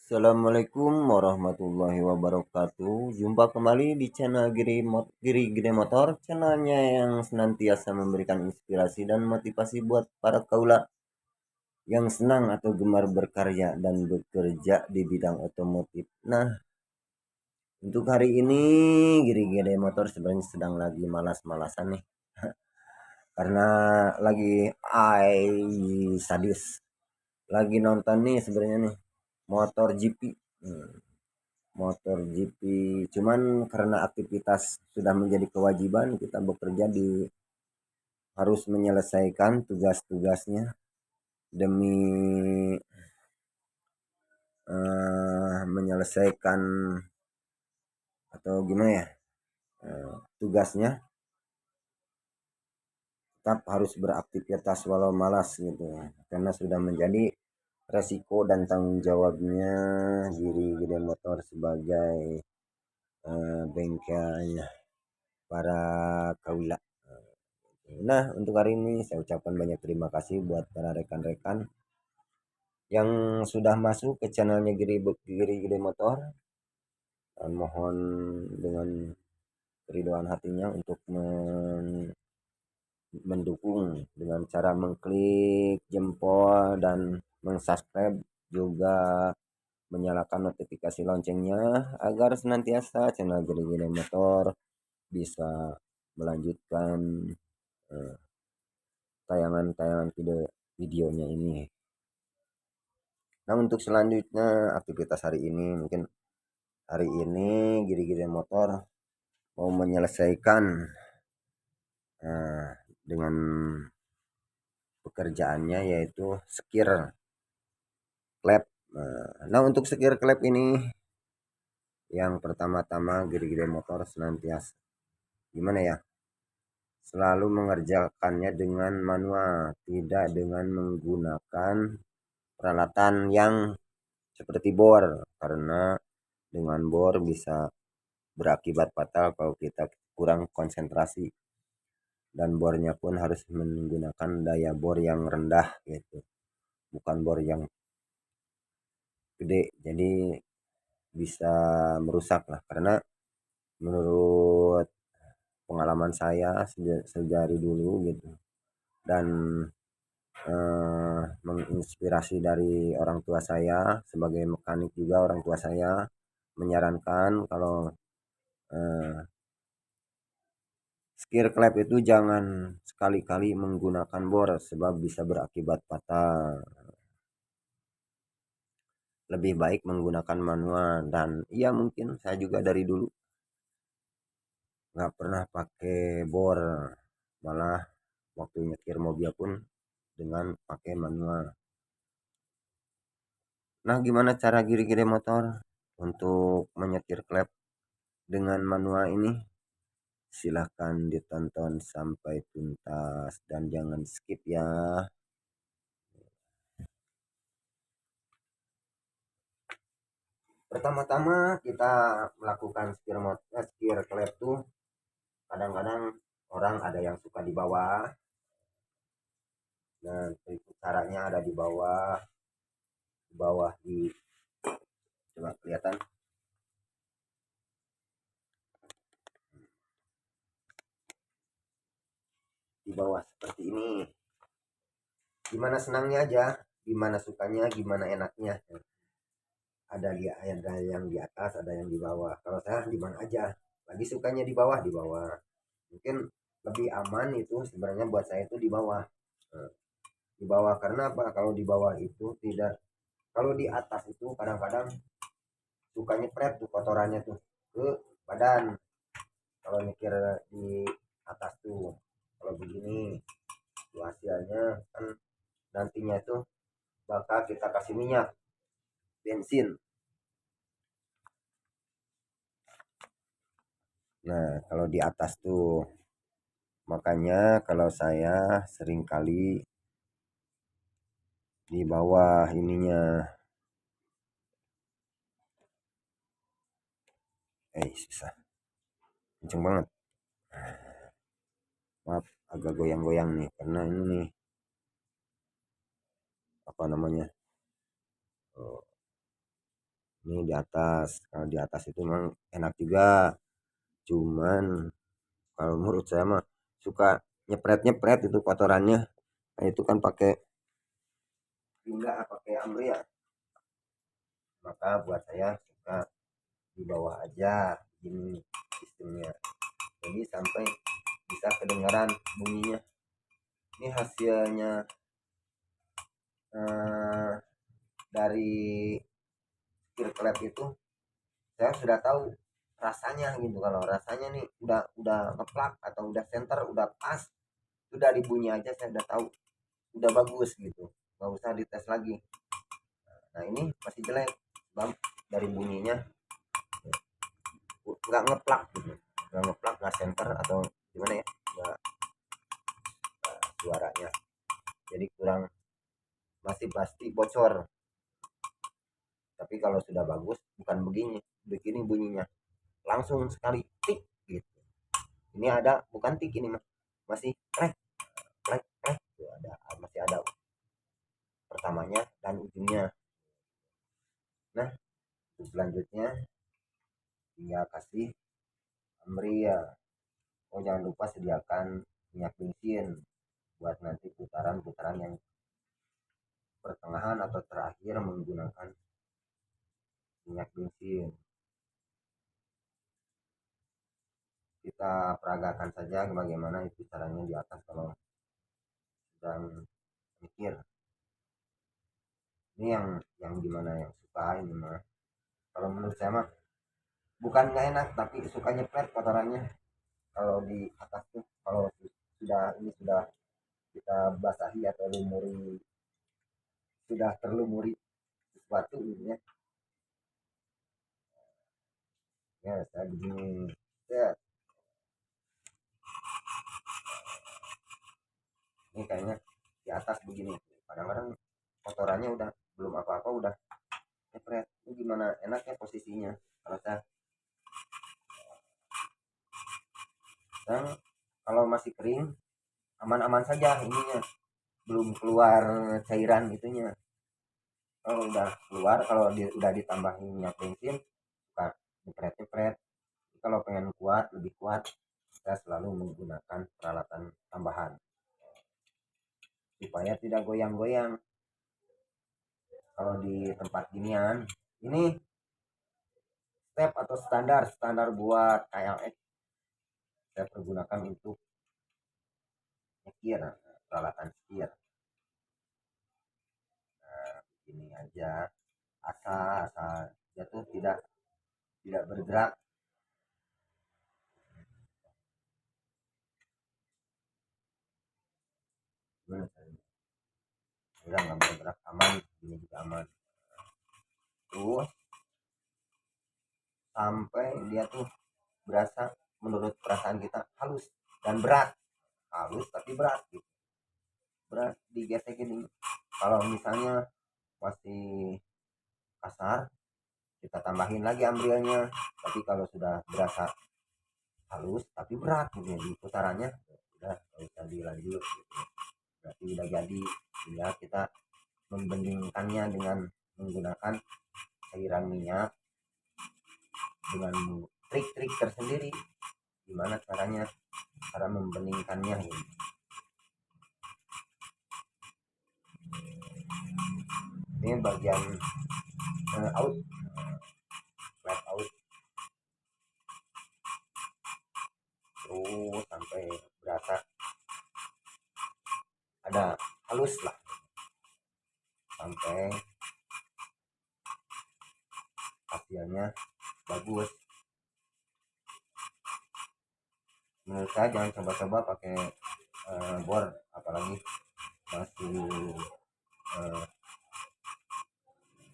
Assalamualaikum warahmatullahi wabarakatuh. Jumpa kembali di channel Giri Gede Motor, channelnya yang senantiasa memberikan inspirasi dan motivasi buat para kaula yang senang atau gemar berkarya dan bekerja di bidang otomotif. Nah, untuk hari ini Giri Gede Motor sebenarnya sedang lagi malas-malasan nih, karena lagi sadis, lagi nonton nih sebenarnya nih motor GP. Motor GP, cuman karena aktivitas sudah menjadi kewajiban, kita bekerja harus menyelesaikan tugas-tugasnya demi menyelesaikan atau gimana ya, tugasnya tetap harus beraktivitas walau malas gitu, karena sudah menjadi resiko dan tanggung jawabnya Giri Gede Motor sebagai bengkelnya para kaula. Nah, untuk hari ini saya ucapkan banyak terima kasih buat para rekan-rekan yang sudah masuk ke channelnya Giri Gede Motor. Dan mohon dengan keriduan hatinya untuk mendukung dengan cara mengklik jempol dan mensubscribe, juga menyalakan notifikasi loncengnya agar senantiasa channel Giri Gede Motor bisa melanjutkan eh, tayangan-tayangan videonya ini. Nah, untuk selanjutnya aktivitas hari ini, mungkin hari ini Giri-Giri Motor mau menyelesaikan dengan pekerjaannya, yaitu sekir klep. Nah, untuk sekir klep ini yang pertama-tama Giri-Giri Motor senantiasa gimana ya, selalu mengerjakannya dengan manual, tidak dengan menggunakan peralatan yang seperti bor, karena dengan bor bisa berakibat fatal kalau kita kurang konsentrasi, dan bornya pun harus menggunakan daya bor yang rendah gitu, bukan bor yang gede, jadi bisa merusak lah. Karena menurut pengalaman saya sejari dulu gitu, dan menginspirasi dari orang tua saya sebagai mekanik juga, orang tua saya menyarankan kalau skir klep itu jangan sekali-kali menggunakan bor sebab bisa berakibat fatal. Lebih baik menggunakan manual. Dan iya, mungkin saya juga dari dulu nggak pernah pakai bor, malah waktu nyetir mobil pun dengan pakai manual. Nah, gimana cara Giri-Giri Motor untuk menyetir klep dengan manual ini? Silahkan ditonton sampai tuntas dan jangan skip ya. Pertama-tama kita melakukan skir klep tuh, kadang-kadang orang ada yang suka di bawah. Nah, caranya ada di bawah, di coba kelihatan di bawah seperti ini. Gimana senangnya aja, gimana sukanya, gimana enaknya. Ada yang di atas, ada yang di bawah. Kalau saya di mana aja, lagi sukanya di bawah, di bawah. Mungkin lebih aman itu sebenarnya buat saya itu di bawah. Nah, di bawah karena apa? Kalau di bawah itu tidak, kalau di atas itu kadang-kadang suka nyepret tuh kotorannya tuh ke badan. Kalau mikir di atas tuh, kalau begini tuh hasilnya kan nantinya itu bakal kita kasih minyak bensin. Nah, kalau di atas tuh, makanya kalau saya sering kali di bawah ininya. Susah, kenceng banget. Maaf, agak goyang-goyang nih karena ini nih apa namanya, Ini di atas, kalau di atas itu memang enak juga, cuman kalau menurut saya mah suka nyepret-nyepret itu kotorannya. Nah, itu kan pakai enggak pakai Ambria, maka buat saya suka di bawah aja gini sistemnya, jadi sampai bisa kedengaran bunyinya. Ini hasilnya eh, dari kirklet itu saya sudah tahu rasanya gitu. Kalau rasanya nih udah ngeplak atau udah center udah pas, udah dibunyi aja saya udah tahu udah bagus gitu, nggak usah dites lagi. Nah ini masih jelek bang, dari bunyinya nggak ngeplak gitu, nggak ngeplak, nggak center atau gimana ya, nggak suaranya jadi kurang, masih pasti bocor. Tapi kalau sudah bagus bukan begini, begini bunyinya langsung sekali tik gitu. Ini ada bukan tik ini mah, masih klek klek klek tuh, ada masih ada pertamanya dan ujungnya. Nah selanjutnya tinggal kasih Ambria. Oh jangan lupa sediakan minyak bensin buat nanti putaran-putaran yang pertengahan atau terakhir menggunakan minyak bensin. Kita peragakan saja bagaimana itu caranya di atas kalau sedang mikir. Ini yang gimana yang suka ini mah. Kalau menurut saya mah bukan nggak enak tapi suka nyepet kotorannya kalau di atas tuh. Kalau sudah ini sudah kita basahi atau lumuri, sudah terlumuri sesuatu gitu ya. Ya saya begini ya, ini kayaknya di atas begini, kadang-kadang kotorannya udah belum apa-apa udah nyepret. Ini gimana enaknya posisinya kalau saya kalau masih kering aman-aman saja ininya, belum keluar cairan itunya. Kalau udah keluar, kalau udah ditambahin minyak bensin suka nyepret-nyepret. Kalau pengen kuat lebih kuat, kita selalu menggunakan peralatan tambahan supaya tidak goyang-goyang. Kalau di tempat ginian ini step atau standar standar buat KLX saya pergunakan untuk nyekir, peralatan setir. Nah ini aja, asal jatuh tidak bergerak. Udah nggak bergerak, aman, ini juga aman. Terus sampai dia tuh berasa, menurut perasaan kita halus dan berat, halus tapi berat gitu, berat digesek ini. Kalau misalnya masih kasar kita tambahin lagi ambrianya, tapi kalau sudah berasa halus tapi berat gitu di putarannya udah nggak usah dilanjut gitu, berarti udah jadi. Tinggal kita membandingkannya dengan menggunakan cairan minyak dengan trik-trik tersendiri, gimana caranya, cara membandingkannya gitu. Ini bagian out, flat out, terus sampai berasa ada halus lah, sampai hasilnya bagus. Menurut saya jangan coba-coba pakai bor, apalagi masih uh,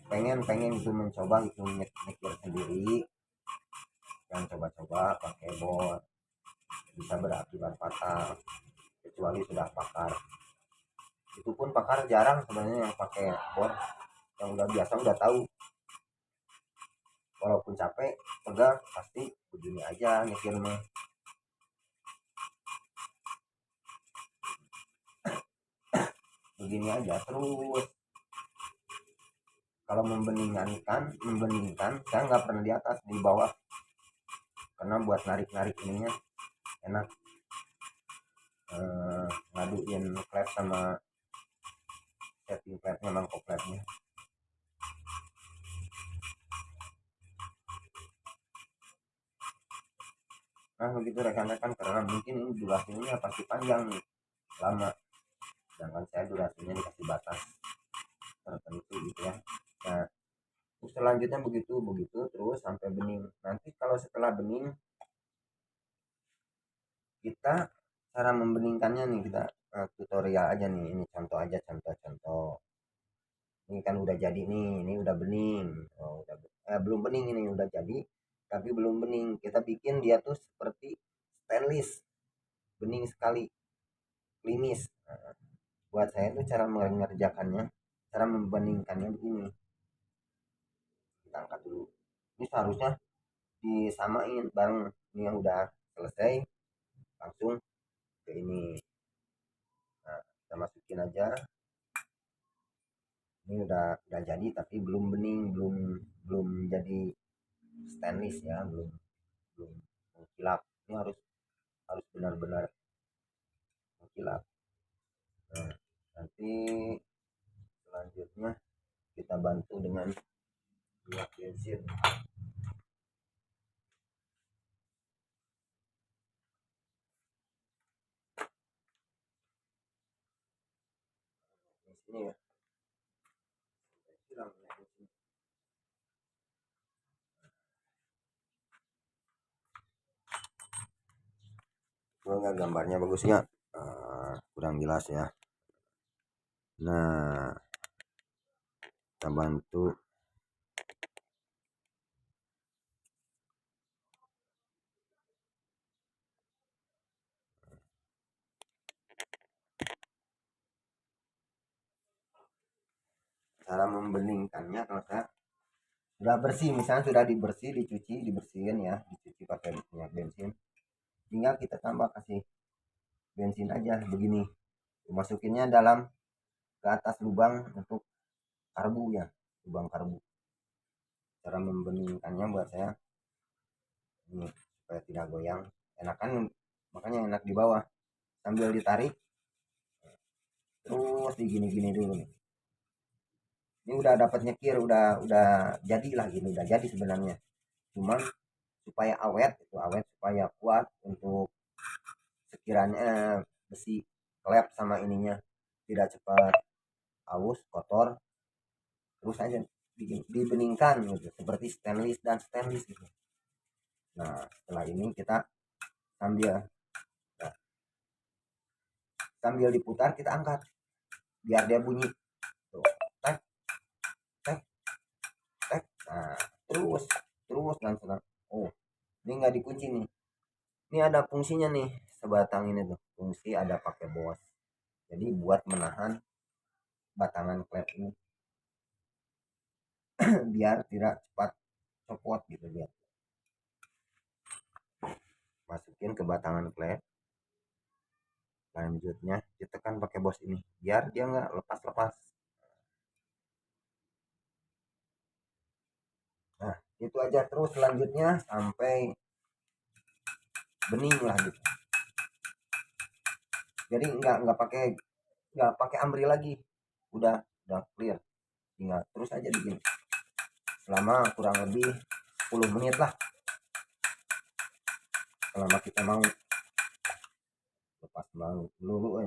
pengen itu mencoba itu mikir sendiri, jangan coba-coba pakai bor, bisa berakibat fatal kecuali sudah pakar. Itu pun pakar jarang sebenarnya yang pakai bor, yang udah biasa udah tahu. Walaupun capek pegang pasti begini aja nyetir mah. Begini aja terus kalau membeningkan saya nggak pernah di atas, di bawah, karena buat narik ininya enak. Ngaduin klep sama setting klepnya, mangkok klepnya. Nah begitu rekan-rekan, karena mungkin ini durasinya pasti panjang nih, lama, sedangkan saya durasinya dikasih batas tertentu gitu ya. Nah terus selanjutnya begitu begitu terus sampai bening. Nanti kalau setelah bening, kita cara membeningkannya nih, kita tutorial aja nih, ini contoh aja, contoh-contoh. Ini kan udah jadi nih, ini udah bening. Belum bening, ini udah jadi tapi belum bening. Kita bikin dia tuh seperti stainless, bening sekali, klimis. Nah, buat saya tuh cara mengerjakannya, cara membeningkannya begini. Kita angkat dulu, ini seharusnya disamain bareng. Ini yang udah selesai, langsung ke ini. Nah kita masukin aja, ini udah jadi tapi belum bening, belum belum jadi stainless ya, belum belum mengkilap. Ini harus harus benar-benar mengkilap. Nah nanti selanjutnya kita bantu dengan minyak bensin. Di sini ya, siram minyak bensin. Enggak, gambarnya bagusnya kurang jelas ya. Nah kita bantu. Cara membeningkannya, kalau saya sudah bersih, misalnya sudah dibersihin ya, dicuci pakai minyak bensin, tinggal kita tambah kasih bensin aja begini, masukinnya dalam ke atas lubang untuk karbu ya, lubang karbu. Cara membeningkannya buat saya ini supaya tidak goyang, enakan, makanya enak di bawah, sambil ditarik terus digini-gini dulu nih. Ini udah dapat nyekir, udah jadi lah gini, udah jadi sebenarnya, cuman supaya awet, itu awet, supaya kuat untuk sekiranya besi klep sama ininya tidak cepat aus kotor, terus aja dibeningkan gitu seperti stainless dan stainless gitu. Nah setelah ini kita sambil nah, sambil diputar kita angkat biar dia bunyi tuh, tek tek tek. Nah terus terus dan senang. Oh ini nggak dikunci nih, ini ada fungsinya nih, sebatang ini tuh fungsi ada pakai bos, jadi buat menahan batangan klep ini biar tidak cepat copot gitu. Biar masukin ke batangan klep, selanjutnya ditekan pakai bos ini biar dia nggak lepas-lepas. Nah itu aja, terus selanjutnya sampai bening lah gitu, jadi nggak pakai amri lagi, udah clear, tinggal terus aja begini selama kurang lebih 10 menit lah, selama kita mau lepas bau dulu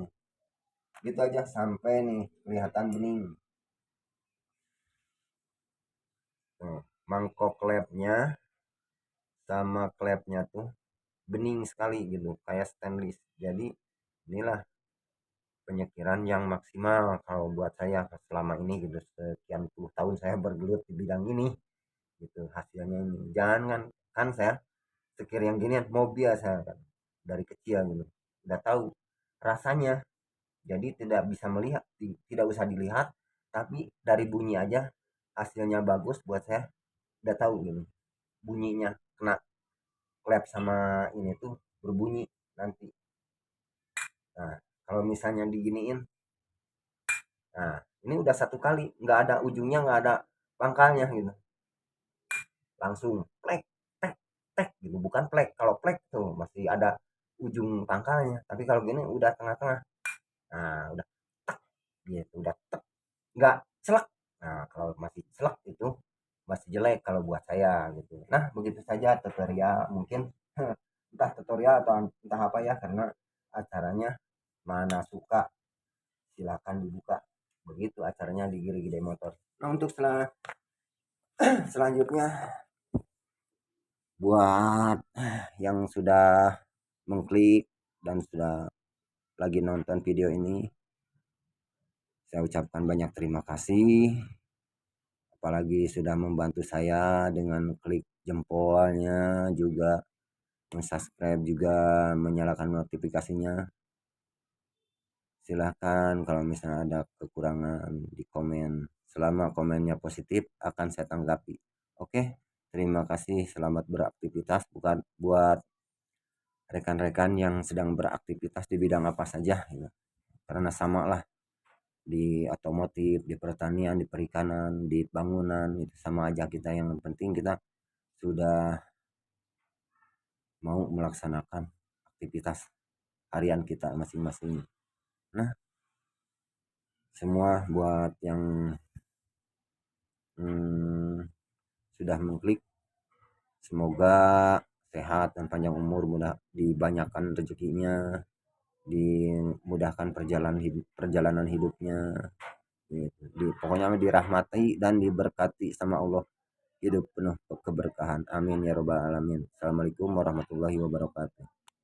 gitu aja sampai nih kelihatan bening. Tuh, mangkok klepnya sama klepnya tuh bening sekali gitu kayak stainless. Jadi inilah penyekiran yang maksimal kalau buat saya selama ini gitu, sekian puluh tahun saya bergelut di bidang ini gitu, hasilnya ini. Jangan kan saya sekir yang gini mau biasa kan dari kecil gitu, udah tahu rasanya, jadi tidak bisa melihat, tidak usah dilihat, tapi dari bunyi aja hasilnya bagus. Buat saya udah tahu gitu, bunyinya kena klep sama ini tuh berbunyi nanti. Nah kalau misalnya diginiin, nah ini udah satu kali, nggak ada ujungnya, nggak ada pangkalnya gitu, langsung plek tek tek gitu, bukan plek. Kalau plek tuh masih ada ujung pangkalnya, tapi kalau gini udah tengah-tengah. Nah udah gitu, udah tek, nggak celak. Nah kalau masih celak itu masih jelek kalau buat saya gitu. Nah begitu saja tutorial mungkin entah tutorial atau entah apa ya, karena acaranya mana suka silakan dibuka, begitu acaranya di Giri Gede Motor. Nah untuk selanjutnya buat yang sudah mengklik dan sudah lagi nonton video ini, saya ucapkan banyak terima kasih, apalagi sudah membantu saya dengan klik jempolnya, juga subscribe, juga menyalakan notifikasinya. Silahkan kalau misalnya ada kekurangan di komen, selama komennya positif akan saya tanggapi. Oke, terima kasih, selamat beraktivitas. Bukan buat rekan-rekan yang sedang beraktivitas di bidang apa saja ya. Karena sama lah, di otomotif, di pertanian, di perikanan, di bangunan, itu sama aja kita. Yang penting kita sudah mau melaksanakan aktivitas harian kita masing-masing. Nah, semua buat yang sudah mengklik, semoga sehat dan panjang umur, mudah dibanyakan rezekinya, dimudahkan perjalanan hidupnya gitu. Pokoknya dirahmati dan diberkati sama Allah, hidup penuh keberkahan, amin ya robbal alamin. Assalamualaikum warahmatullahi wabarakatuh.